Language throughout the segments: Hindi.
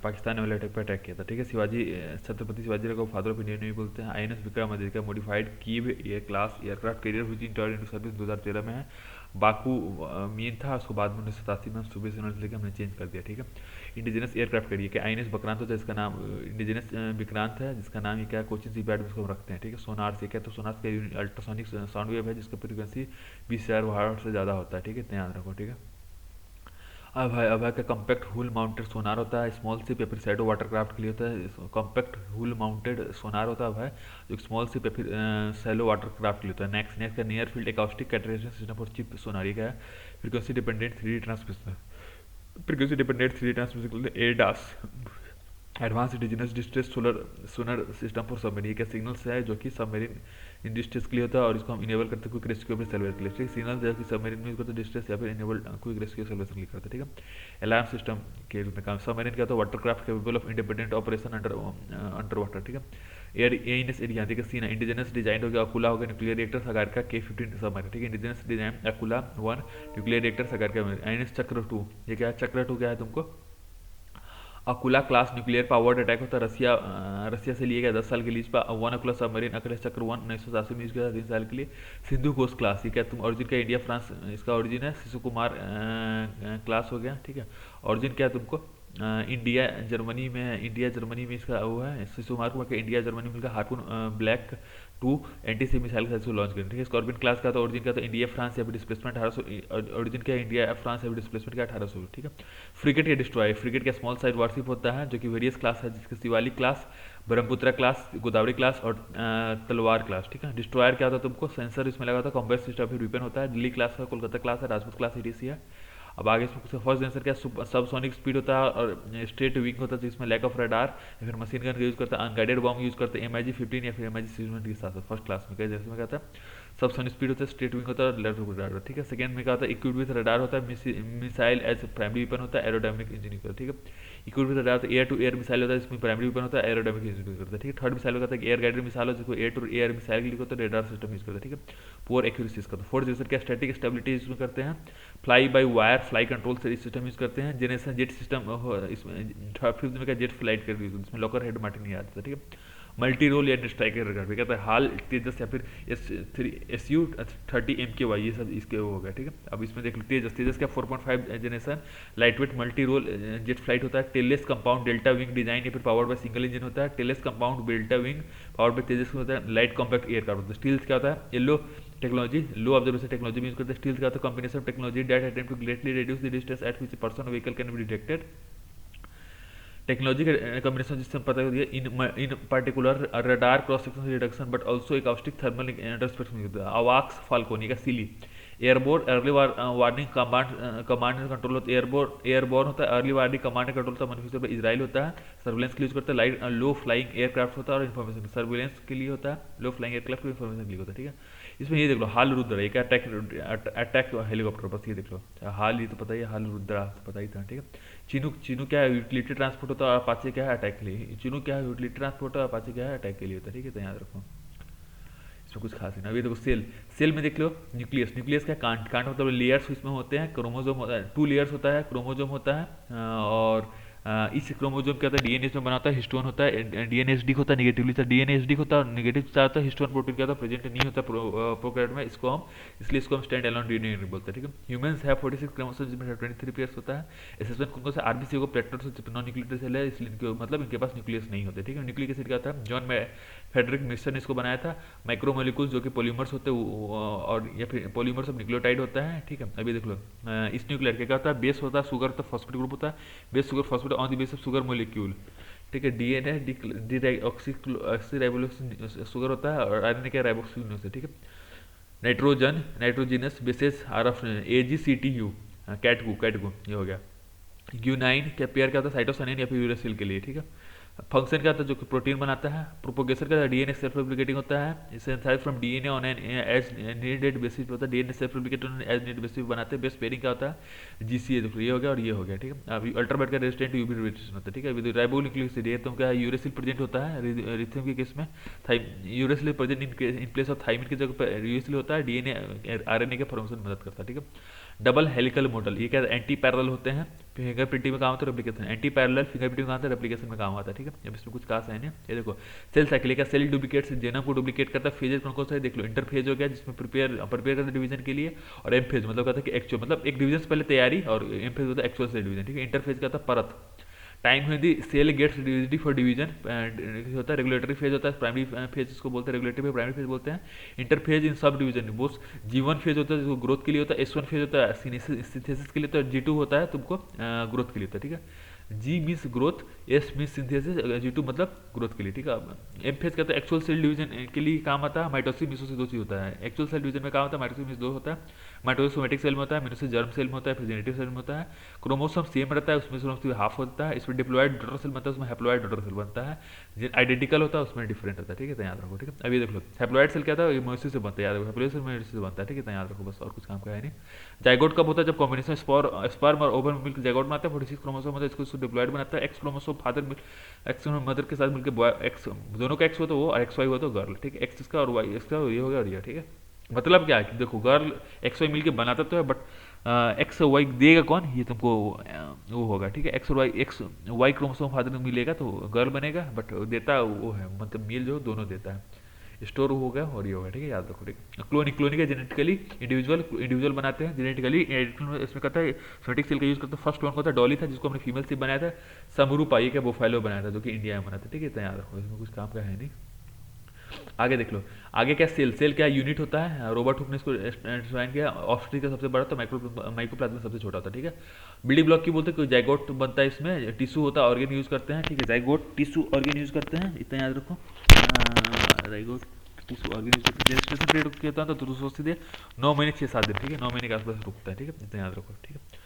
पाकिस्तान वाले अटैक पर अटैक किया था, ठीक है। शिवाजी छत्रपति शिवाजी को फादर ऑफ इंडियन नेवी बोलते हैं। INS Vikramaditya modified Kyiv air class aircraft carrier हुई थी इंटर्न इंटू सर्विस 2013 में है। बाकू मेन था, उसको बाद में 1987 में हम सुबह से लेकर हमने चेंज कर दिया, ठीक है। इंडिजिनस एयरक्राफ्ट कैरियर क्या आईएनएस विक्रांत होता है, इसका नाम इंडिजिनस विक्रांत है, जिसका नाम ये क्या कोचिन सीपैड में इसको हम रखते हैं, ठीक है। सोनार से क्या, तो सोनार का अल्ट्रासोनिक साउंड वेव है जिसका फ्रीक्वेंसी 20,000 हर्ट्ज से ज़्यादा होता है, ठीक है, इतना याद रखो, ठीक है। अभय का कॉम्पैक्ट हुल माउंटेड सोनार होता है, स्मॉल सिप या फिर शैडो वाटरक्राफ्ट के लिए होता है। कॉम्पैक्ट हुल माउंटेड सोनार होता है अभय, जो स्मॉल सिप या फिर सैलो वाटरक्राफ्ट के लिए होता है। नेक्स्ट का near field acoustic categorization system for chip sonar, ये क्या है, frequency dependent 3D transmission, frequency dependent 3D transmission के लिए ADAS, advance indigenous distress solar system for submarine, क्या सिग्नल्स है जो कि सबमरीन इन डिस्ट्रेस के लिए होता है, और इसको हम इनेबल करते हैं क्विक रेस्क्यू फिर सेल्वेशन के लिए, ठीक। सिग्नल जो कि सबमरीन में करते डिस्ट्रेस या फिर इनेबल क्विक रेस्क्यू सेल्वेशन के लिए करते हैं, ठीक है। अलार्म सिस्टम के रूप में काम, सबमरीन क्या होता है, watercraft capable of independent operation under water, ठीक है। एयर एनएस एरिया, ठीक है। सीना इंडिजिनस डिजाइन हो गया, अकुला हो गया न्यूक्लियर रिएक्टर सगार का K-15 सबमरीन, ठीक है। Indigenous design Akula 1 nuclear reactor सगार का। आईएनएस चक्र 2, ये क्या है, चक्र 2 क्या है तुमको, Akula class nuclear powered attack होता है, रसिया से लिए गया 10 साल के लिए। वन अकुला सबमरीन अकलेश चक्र 1 1987 में यूज किया था 3 साल के लिए। सिंधु घोष क्लास, ये क्या तुम ओरिजिन का इंडिया फ्रांस इसका ओरिजिन है। शिशु कुमार क्लास हो गया, ठीक है। ओरिजिन क्या है तुमको, इंडिया जर्मनी में इसका वो है। शिशु कुमार का इंडिया जर्मनी में harpoon black 2 anti sea missile का लॉन्च करें, ठीक है। स्कॉर्पियन क्लास का तो ओरिजिन का तो इंडिया फ्रांस या फिर डिस्प्लेसमेंट 1800, ओरिजिन क्या इंडिया फ्रांस या फिर डिस्प्लेसमेंट का 1800, ठीक है। फ्रिगेट या डिस्ट्रॉय, फ्रिगेट का स्मॉल साइज वारशिप होता है जो कि वेरियस क्लास है, जिसके Shivalik class, Brahmaputra class, Godavari class और तलवार क्लास, ठीक है। डिस्ट्रॉयर क्या होता है तुमको, सेंसर इसमें लगा होता है, कॉम्बैट सिस्टम फिर वेपन होता है। दिल्ली क्लास का, कोलकाता क्लास है, राजपूत क्लास एडीसी है। अब आगे इसमें फर्स्ट आंसर क्या, सबसोनिक स्पीड होता है और स्ट्रेट विंग होता है जिसमें लैक ऑफ रडार या फिर मशीन गन का यूज करता है। अनगाइडेड बॉम्ब यूज करते हैं MiG-15 या फिर MiG-6 के साथ फर्स्ट क्लास में, क्या जैसे में कहता है सबसोनिक स्पीड होता है, स्ट्रेट विंग होता है और लैक ऑफ रडार, ठीक है। सेकंड में क्या होता है, इक्विप्ड विद रडार होता है, मिसाइल एज प्राइमरी वेपन होता है, एरोडायनेमिक इंजीनियरिंग करता है, ठीक है। Equipped with radar air to air missile होता है, इसमें प्राइमरी वेपन होता है, एरोडायनेमिक इंजीनियरिंग करता है, ठीक है। थर्ड मिसाइल होता है एयर गाइडेड मिसाइल हो, जिसको एयर टू एयर मिसाइल के लिए होता है, रडार सिस्टम यूज करता है, ठीक है। पुअर एक्यूरेसी इसका। फोर्थ आंसर क्या, स्टैटिक स्टेबिलिटी इसमें करते हैं। Fly by wire fly control से सिस्टम यूज करते हैं। जेनेरेशन जेट सिस्टम इसमें फिफ्थ में क्या, जेट फ्लाइट कर जिसमें लॉकर हेड मार्टिन नहीं आता था, ठीक है। मल्टी रोल या स्ट्राइकर कहता है हाल तेजस या फिर SU-30 MKY, ये सब इसके वो हो गया, ठीक है। अब इसमें देख लो तेजस क्या 4.5 generation light weight multi role jet flight होता है। Tailless compound delta wing design या फिर पावर्ड बाय सिंगल इंजन होता है। Tailless compound delta wing powered by Tejas होता है। लाइट कॉम्पैक्ट एयरक्राफ्ट होता है। स्टील्स क्या होता है, yellow technology, low observation technology use करते हैं। स्टील्स का होता है combination of technology that attempt to greatly reduce the distance at which person vehicle can be detected. Technology का कॉम्बिनेशन जिससे पता है in particular radar cross section reduction but also acoustic thermal introspection. अवाक्स फाल्कोनी का सीली airborne early warning command and control होता है। एयरबोर्न होता है, early warning command and control होता है, मैन्युफैक्चर पर इजराइल होता है। सर्विलेंस के लिए यूज करता है। लाइट लो फ्लाइंग एयरक्राफ्ट होता है और इन्फॉर्मेशन सर्विलेंस के लिए होता है। लो फ्लाइंग एयरक्राफ्ट के इन्फॉर्मेशन के लिए होता है, ठीक है। इसमें ये देख लो हाल रुद्र, एक अटैक हेलीकॉप्टर, बस ये देख लो हाल, ये तो पता ही है, हाल रुद्रा तो पता ही था, ठीक है। चीनू क्या है, यूटिलिटी ट्रांसपोर्ट होता है और अपाचे क्या है, अटैक के लिए। चीनू क्या है, यूटिलिटी ट्रांसपोर्ट और अपाचे क्या है, अटैक के लिए होता है, ठीक है। तो याद रखो, इसमें कुछ खास नहीं। अभी देखो सेल में देख लो न्यूक्लियस क्या कांट मतलब लेयर्स इसमें होते हैं। क्रोमोजोम होता है, 2 लेयर्स होता है, क्रोमोजोम होता है और इस क्रोमोजोम क्या होता है, डीएनए में बना होता है, हिस्टोन होता है, डीएनएसडी होता है निगेटिवली, डीएनएसडी होता है नेगेटिव चार्ज होता है, हिस्टोन प्रोटीन क्या होता है प्रेजेंट नहीं होता प्रोकैरियोट में, इसको हम इसलिए इसको हम स्टैंड अलोन डीएनए बोलते हैं, ठीक है। ह्यूमंस है 46 क्रोमोसोम जिसमें 23 पेयर्स होता है। एसेसमेंट कौन से आरबीसी को प्लेटलेट से नॉन न्यूक्लियर सेल है, इसलिए इनके मतलब इनके पास न्यूक्लियस नहीं होते, ठीक है। न्यूक्लिक एसिड क्या होता है, जॉन फेडरिक मिक्सर ने इसको बनाया था। माइक्रोमोलिक्यूल्स जो कि पॉलीमर्स होते हैं और या फिर पॉलीमर्स ऑफ न्यूक्लियोटाइड होता है, ठीक है। अभी देख लो इस न्यूक्लियर क्या होता है, बेस होता है शुगर तो फॉस्फेट ग्रुप होता है, base sugar phosphate on the base of sugar molecule, ठीक है। डीएनए डीऑक्सीराइबोसिल शुगर होता है और आरएनए क्या राइबोसिल से, ठीक है। Nitrogenous bases are of AgCTU कैटगू ये हो गया। ग्यूनाइन क्या पेयर क्या होता है, साइटोसाइनिन या फिर यूरेसिल के लिए, ठीक है। फंक्शन क्या होता है, जो कि प्रोटीन बनाता है। प्रोपोगेशन का डीएनए सेल्फ रेप्लिकेटिंग होता है। Synthesise from DNA on an as needed basis होता है, DNA self replicated as needed basis बनाते हैं। बेस पेयरिंग क्या होता है, जीसीए, देखो ये हो गया और ये हो गया, ठीक है। अभी अल्ट्रावायलेट का रेजिस्टेंट यूवी रेडिएशन होता है, ठीक है। अभी राइबोन्यूक्लिक एसिड है तो क्या है, यूरेसिल प्रेजेंट होता है लिथियम के केस में, uracil present in place of thymine की जगह पर यूरेसिल होता है। डीएनए आरएनए के फॉर्मेशन में मदद करता है, ठीक है। डबल हेलिकल मॉडल, ये क्या एंटी पैरेलल होते हैं, फिंगर प्रिंटिंग में काम आता है, replication anti parallel finger printing में काम आता है, रेप्लिकेशन में काम आता है, ठीक है। अब इसमें कुछ खास है नहीं, ये देखो सेल साइकिल, क्या सेल डुप्लीकेट से जेनम को डुप्लीकेट करता है। फेजेस कौन कौन सा है देख लो, इंटरफेज हो गया जिसमें प्रिपेयर करते हैं डिवीजन के लिए, और एम फेज मतलब कहता है कि एक्चुअल मतलब एक डिवीजन से पहले तैयारी, और एम फेज होता है एक्चुअल से डिवीजन, ठीक है। इंटरफेज का होता है परत, टाइम है the cell gets ready for division होता है, रेगुलेटरी फेज होता है, प्राइमरी फेज इसको बोलते हैं, रेगुलेटरी प्राइमरी फेज बोलते हैं। इंटरफेज इन sub division Bose, G1 phase होता है जो ग्रोथ के लिए होता है, S1 फेज होता है सिंथेसिस के लिए, तो G2 होता है तुमको ग्रोथ के लिए होता है, ठीक है। G means growth, S means synthesis, G2 मतलब ग्रोथ के लिए, ठीक है। एम फेज कहता है एक्चुअल सेल डिवीजन के लिए काम आता है। माइटोसिस मिसोसिस दो चीज होता है, एक्चुअल सेल डिवीजन में काम होता है, माइटोसिस मिस दो होता है। माइटोसिस सोमेटिक सेल में होता है, मिसोसिस जर्म सेल में होता है, फिर जेनेटिक सेल में होता है। क्रोमोसोम सेम रहता है, उसमें से हाफ होता है, इसमें डिप्लॉयड डॉटर सेल बनता है, उसमें हैप्लॉयड डॉटर सेल बनता है। आइडेंटिकल होता है, उसमें डिफरेंट होता है, ठीक है, तो याद रखो, ठीक है। अभी देख लो हैप्लॉयड सेल क्या था, मोइसिस से बनता है, याद रखो हैप्लॉयड सेल मोइसिस से बनता है, ठीक है, तो याद रखो बस, और कुछ काम का है नहीं। जाइगोट कब होता है, जब कॉम्बिनेशन स्पर्म और ओवन मिल्क जाइगोट बनाता है, 46 क्रोमोसोम होता है, इसको डिप्लॉयड बनाता है। X chromosome father x mother के साथ मिलकर बॉय, एक्स दोनों का एक्स हो तो वो, और एक्स वाई हो तो गर्ल, ठीक है। एक्स इसका और वाई इसका, ये हो गया और ये, ठीक है। मतलब क्या है कि देखो गर्ल एक्स वाई मिलके बनाता तो है, बट एक्स वाई देगा कौन, ये तुमको वो होगा, ठीक है। एक्स और वाई, एक्स वाई क्रोमोसोम फादर में मिलेगा तो गर्ल बनेगा, बट देता वो है, मतलब मेल जो दोनों देता है। स्टोर हो गया और ये हो गया, ठीक है, याद रखो, ठीक है। क्लोनिक है जेनेटिकली इंडिविजुअल बनाते हैं, जेनेटिकली इसमें कहता है सोमेटिक सेल का यूज करते हैं। फर्स्ट वन होता है डॉली था, जिसको हमने फीमेल से बनाया था। समरूपा ये क्या बोफाइलो बनाया था, जो कि इंडिया में बना था, ठीक है, तो याद रखो, इसमें कुछ काम का है नहीं। आगे देख लो, आगे क्या सेल क्या यूनिट होता है, रॉबर्ट हुक ने इसको डिफाइन किया। ऑस्ट्री का सबसे बड़ा तो माइक्रोप्लाज्मा सबसे छोटा होता है, ठीक है। बिल्डिंग ब्लॉक की बोलते हैं, जाइगोट बनता है, इसमें टिश्यू होता है, ऑर्गेन यूज करते हैं, ठीक है। जाइगोट टिश्यू ऑर्गेन यूज करते हैं, इतना याद रखो। जाइगोट टिश्यू ऑर्गेन यूज करते हैं। जेस्टेशन पीरियड किया था तो सीधे 9 महीने 6-7 दिन, ठीक है, 9 महीने के आसपास रुकता है, ठीक है, इतना याद रखो, ठीक है।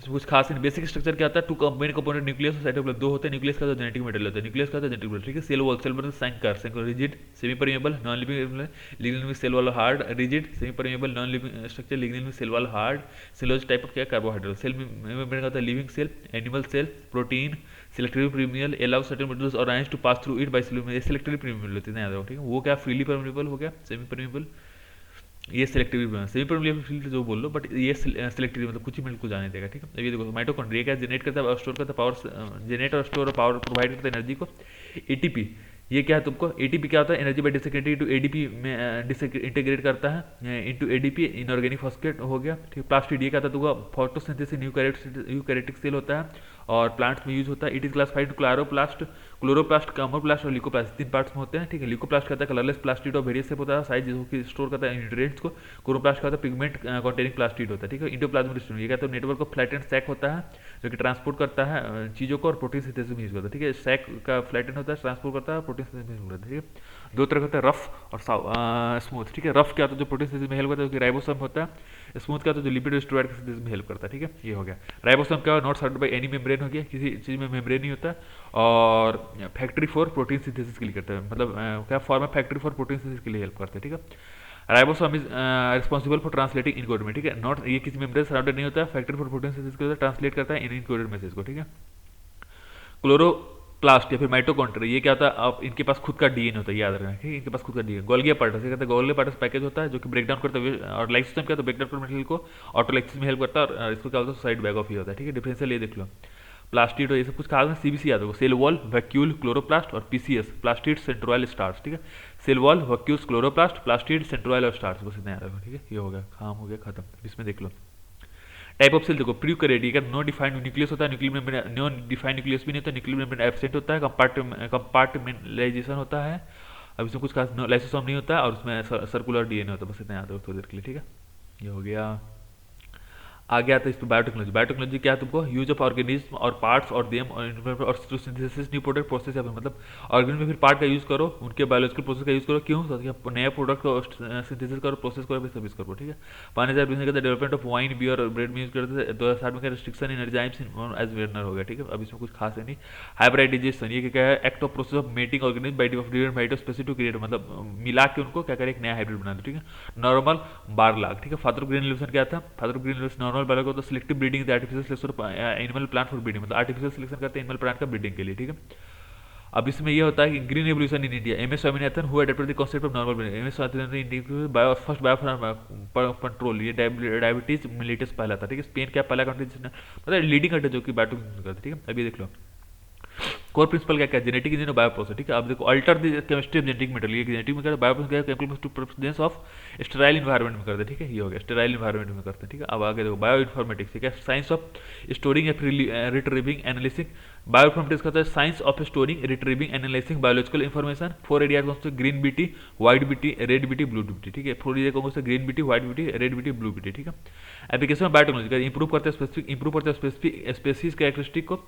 इसमें कुछ खास नहीं। बेसिक स्ट्रक्चर क्या होता है, टू मेन कंपोनेंट न्यूक्लियस और साइटोप्लाज्म दो होते हैं। न्यूक्लियस का तो जेनेटिक मटेरियल होता है, न्यूक्लियस का तो जेनेटिक मटेरियल, ठीक है। सेल वॉल, सेल मतलब सैंकर rigid semi permeable non living, lignin में सेल वाला hard rigid semi permeable non living structure, lignin में सेल वाला हार्ड। सेलोज टाइप ऑफ क्या कार्बोहाइड्रेट। सेल में होता है living cell, animal cell, protein, selective permeable allow certain materials और ions to pass through it by selective permeable होती है, याद रखो, ठीक है। वो क्या फ्रीली परमेबल हो गया, सेमी परमेबल, ये सिलेक्टिव सेमी परमेबल फील्ड जो बोल लो, बट ये सिलेक्टिव मतलब कुछ ही मिनट को जाने देगा, ठीक है। अब ये देखो माइटोकॉन्ड्रिया क्या जनरेट करता है और स्टोर करता है पावर, जनरेट और स्टोर और पावर प्रोवाइड करता है एनर्जी को। एटीपी ये क्या है तुमको, एटीपी क्या होता है, एनर्जी बाय डिसक्रिएटिंग टू एडीपी में इंटीग्रेट करता है इनटू एडीपी, इनऑर्गेनिक फॉस्फेट हो गया, ठीक है। प्लास्टिड ये क्या था तुमको, फोटोसिंथेसिस यूकैरियोटिक सेल होता है और प्लांट्स में यूज होता है। इट इज क्लासिफाइड क्लोरोप्लास्ट, कामोप्लास्ट और लिकोप्लास्ट, 3 पार्ट्स में होते हैं, ठीक है। लिकोप्लास्ट कहता है कलरलेस प्लास्टिड और वेरियस शेप होता है, साइज जिसको स्टोर करता है न्यूट्रिएंट्स को। क्लोरोप्लास्ट कहता है पिगमेंट कंटेनिंग प्लास्टिड होता है, ठीक है। इंडोप्लाज्मिक सिस्टम ये कहता है नेटवर्क ऑफ फ्लैटेंड सैक होता है, जो कि ट्रांसपोर्ट करता है चीज़ों को और प्रोटीन सिंथेसिस में यूज करता है, ठीक है। सैक का फ्लैटेंड होता है, ट्रांसपोर्ट करता है, प्रोटीन सिंथेसिस में यूज करता है, ठीक है। दो तरह होता है, रफ और स्मूथ, ठीक है। रफ क्या होता है, जो प्रोटीन सिंथेसिस में हेल्प करता है, जो कि राइबोसोम होता है। स्मूथ क्या होता है, जो लिपिड स्टोराइड सिंथेसिस में हेल्प करता है, ठीक है। ये हो गया। राइबोसोम क्या, not surd by any membrane हो गया, किसी चीज़ में मेम्ब्रेन नहीं होता, और फैक्ट्री फॉर प्रोटीन सिंथेसिस के लिए करता है, मतलब क्या फॉर्म है, फैक्ट्री फॉर प्रोटीन सिंथेसिस के लिए हेल्प करता है, ठीक है। Ribosome is responsible for translating encoded, ठीक है। नॉट ये किसी मेम्ब्रेन सराउंडेड नहीं होता है, फैक्ट्री फॉर प्रोटीन सिंथेसिस के लिए ट्रांसलेट करता है इन इनकोडेड मैसेज को, ठीक है। क्लोरोप्लास्ट या फिर माइटोकॉन्ड्रिया ये क्या होता है, आप इनके पास खुद का डीएनए होता है, याद रखना, ठीक है। इनके पास खुद का डीएनए। गोल्गी अपारेटस कहते हैं, गोल्गी अपारेटस पैकेज होता है जो कि ब्रेक डाउन करता है, और लाइसोसोम क्या होता है, ब्रेक डाउन मटेरियल को ऑटोलाइसिस में हेल्प करता है, और इसको क्या होता है, साइड बैग ऑफ ही होता है, ठीक है। डिफरेंशियल ये देख लो, प्लास्टिड ये सब कुछ खास में सीबीसी याद होगा। सेल वॉल, वैक्यूल, क्लोरोप्लास्ट और पीसीएस, प्लास्टिड, सेंट्रोइल, स्टार्च, ठीक है। Cell wall, vacuoles, chloroplast, plastid, centriole और स्टार्च, बस इतना याद रखो, ठीक है। ये हो गया, काम हो गया खत्म। इसमें देख लो टाइप ऑफ सेल देखो, प्रीयूकैरियोटिक का नो डिफाइंड न्यूक्लियस होता है, nuclear membrane no defined nucleus भी नहीं होता, न्यूक्लियर मेम्ब्रेन एब्सेंट होता है, कंपार्टमेंटलाइजेशन होता है। अब इसमें कुछ खास लाइसोसोम नहीं होता है, और उसमें सर्कुलर डीएनए होता है, बस इतना याद रखो थोड़ी देर के लिए, ठीक है। ये हो गया। आगे आता है इस पर बायोटेक्नोलॉजी। बायोटेक्नोलॉजी क्या है तुमको, यूज ऑफ ऑर्गेनिज्म और पार्ट्स और देम और सिंथेसिस न्यू प्रोडक्ट प्रोसेस है, मतलब ऑर्गेनिज्म में फिर पार्ट का यूज करो, उनके बायोलॉजिकल प्रोसेस का यूज करो, क्यों, ताकि नया प्रोडक्ट को सिंथेसिस करो, प्रोसेस करो, फिर सर्विस करो, ठीक है। 5000 बिजनेस का डेवलपमेंट ऑफ वाइन, बियर और ब्रेड में यूज करते थे। 2007 में क्या रिस्ट्रिक्शन इन एंजाइम्स एज वेरनर हो गया, ठीक है। अब इसमें कुछ खास है नहीं। हाइब्रिडाइजेशन ये क्या है, act of process of mating organism by different white specific to create, मतलब मिला के उनको क्या करें, एक नया हाइब्रिड बना दो, ठीक है। नॉर्मल बारलाग, ठीक है। फादर ऑफ ग्रीन रिवोल्यूशन क्या था, father of green revolution Norman Borlaug होता है selective breeding, artificial selection animal plant for breeding, मतलब आर्टिफिशियल सिलेक्शन करते हैं एनिमल प्लांट का ब्रीडिंग के लिए, ठीक है। अब इसमें ये होता है कि green revolution in India, M S Swaminathan who adapted the concept of normal, M S Swaminathan India bio first bio control, ये डायबिटीज मिलिटस पहला था, ठीक है। स्पेन क्या पहला कंट्री जिसने मतलब लीडिंग कंट्री जो कि बायो करता, ठीक है। अभी देख लो कोर प्रिंसिपल क्या क्या, जेनेटिक इंजीनियर बायो प्रोसेस, ठीक है। अब देखो alter the chemistry of genetic material, ये जेनेटिक में क्या बायो प्रोसेस क्या to presence of sterile environment में करते हैं, ठीक है। ये हो गया स्टेराइल इन्वायरमेंट में करते हैं, ठीक है। अब आगे देखो बायो इन्फॉर्मेटिक्स, ठीक है, साइंस ऑफ स्टोरिंग या फिर रिट्रीविंग एनालिसिंग, बायो इन्फॉर्मेटिक्स का science of storing retrieving analysing biological information. 4 area कौन से, green BT, white BT, red BT, blue BT, ठीक है। 4 एरिया कौन से, green BT, white BT, red BT, blue BT, ठीक है। एप्लीकेशन ऑफ बायोटेक्नोलॉजी, इंप्रूव करते हैं स्पेसिफिक स्पेसीज कैरेक्टरिस्टिक को।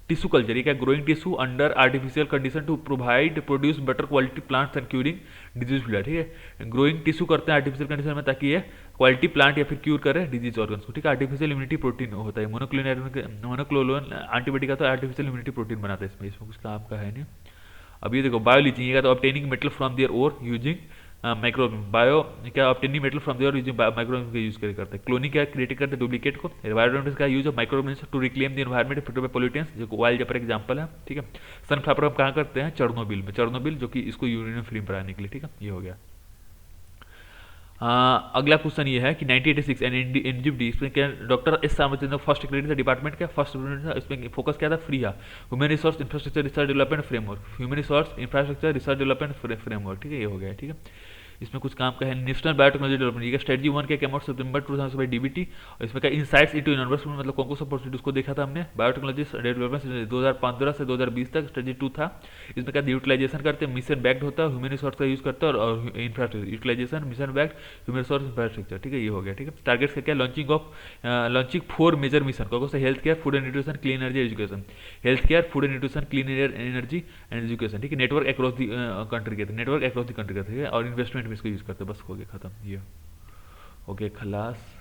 टिश्यू कल्चर, ये क्या, growing tissue under artificial condition to produce better quality plants and curing disease fluid, ठीक है। ग्रोइंग टिश्यू करते हैं आर्टिफिशियल कंडीशन में ताकि ये क्वालिटी प्लांट या फिर क्यूर करे डिजीज ऑर्गन्स को, ठीक है। आर्टिफिशियल इम्यूनिटी प्रोटीन होता है, मोनोक्लोनल एंटीबॉडी का तो आर्टिफिशियल इम्यूनिटी प्रोटीन बनाता है, इसमें कुछ काम का है नहीं। अब ये देखो बायो लीचिंग का तो obtaining metal from their ore using microbium, bio क्या obtaining metal from their using microbium का यूज करते हैं। क्लोनिंग क्या क्रिएट करते हैं डुप्लीकेट को। एनवायरमेंट का use of microbiums to reclaim the environment free of pollutants, जो ऑयल जपर एग्जांपल है, ठीक है। सनफ्लावर हम कहाँ करते हैं, चर्नोबिल में, चर्नोबिल जो कि इसको यूरेनियम फ्री बनाने के लिए, ठीक है। ये हो गया। अगला क्वेश्चन ये है कि 1986 एनजीडी, इसमें क्या doctor S Ramachandran first secretary था डिपार्टमेंट का, फर्स्ट था, इसमें फोकस क्या था, फ्री है human resource infrastructure research development framework, human resource infrastructure research development framework, ठीक है। ये हो गया, ठीक है। इसमें कुछ काम का है नेशनल बायोटेक्नोलॉजी डेवलपमेंट, ये स्ट्रेटजी 1 के कम आउट सितंबर 2000 डीबीटी, और इसमें क्या इनसाइट्स इनटू यूनिवर्स मतलब कौन कौन सा प्रोसीड उसको देखा था हमने, बायोटेक्नोलॉजी डेवलपमेंट 2015 से 2020 तक स्ट्रेटजी 2 था। इसमें क्या यूटिलाइजेशन करते हैं, मिशन बैक्ड होता है, ह्यूमन रिसोर्स का यूज करता है और infrastructure utilisation, mission backed human resource infrastructure, ठीक है। ये हो गया, ठीक है। टारगेट्स क्या, लॉन्चिंग 4 मेजर मिशन, कौन कौन सा, health care, food and nutrition, clean energy, education, health care, food and nutrition, clean energy and education, ठीक है। नेटवर्क अक्रॉस द कंट्री के, नेटवर्क अक्रॉस द कंट्री का, ठीक है। और इन्वेस्टमेंट में इसको यूज करते हैं, बस हो गया खत्म, ये हो गया खलास।